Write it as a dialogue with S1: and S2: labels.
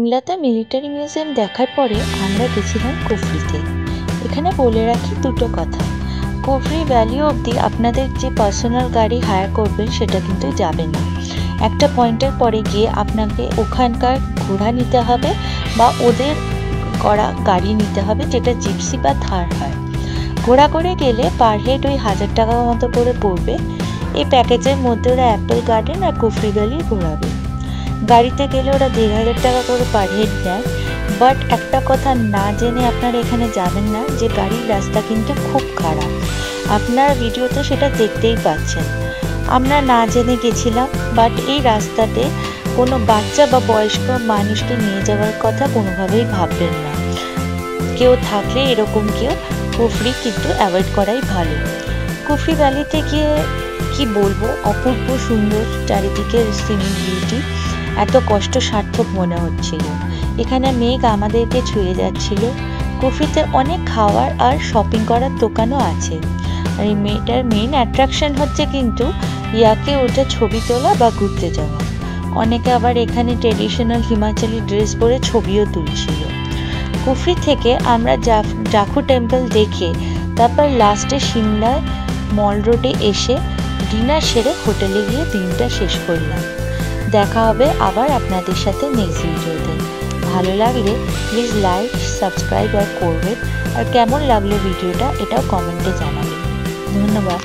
S1: সিমলাতে military museum দেখার পরে আমরা গেছিলাম কুফরিতে। এখানে বলে রাখি দুটো কথা, কুফরি ভ্যালি অবধি আপনাদের যে পার্সোনাল গাড়ি হায়ার করবেন সেটা কিন্তু যাবে না। একটা পয়েন্টের পরে গিয়ে আপনাকে ওখানকার ঘোড়া নিতে হবে বা ওদের করা গাড়ি নিতে হবে, যেটা জিপসি বা থার হয়। ঘোড়া করে গেলে পার হেড ওই 1000 টাকা মতো করে পড়বে। এই প্যাকেজের মধ্যে ওরা অ্যাপেল গার্ডেন আর কুফরি ভ্যালি ঘোরাবে। গাড়িতে গেলে ওরা 1500 টাকা করে পার হেড নেয়। বাট একটা কথা না জেনে আপনারা এখানে যাবেন না, যে গাড়ির রাস্তা কিন্তু খুব খারাপ। আপনারা ভিডিওতে সেটা দেখতেই পাচ্ছেন। আমরা না জেনে গেছিলাম, বাট এই রাস্তাতে কোনো বাচ্চা বা বয়স্ক মানুষকে নিয়ে যাওয়ার কথা কোনোভাবেই ভাববেন না। কেউ থাকলে এরকম কেউ কুফরি কিন্তু অ্যাভয়েড করাই ভালো। কুফরি ভ্যালিতে গিয়ে কি বলবো, অপূর্ব সুন্দর চারিদিকের সিনিক বিউটি, এত কষ্ট সার্থক মনে হচ্ছিল। এখানে মেঘ আমাদেরকে ছুঁয়ে যাচ্ছিল। কুফরিতে অনেক খাওয়ার আর শপিং করার দোকানও আছে। আর এই মেয়েটার মেইন অ্যাট্রাকশন হচ্ছে কিন্তু ইয়াকে ওটা ছবি তোলা বা ঘুরতে যাওয়া। অনেকে আবার এখানে ট্রেডিশনাল হিমাচলি ড্রেস পরে ছবিও তুলছিল। কুফরি থেকে আমরা জাখু টেম্পল দেখে তারপর লাস্টে সিমলায় মল রোডে এসে ডিনার সেরে হোটেলে গিয়ে দিনটা শেষ করলাম। দেখা হবে আবার আপনাদের সাথে নেক্সট ভিডিওতে। ভালো লাগলে প্লিজ লাইক, সাবস্ক্রাইব আর করবেন। আর কেমন লাগলো ভিডিওটা এটাও কমেন্টে জানাবেন। ধন্যবাদ।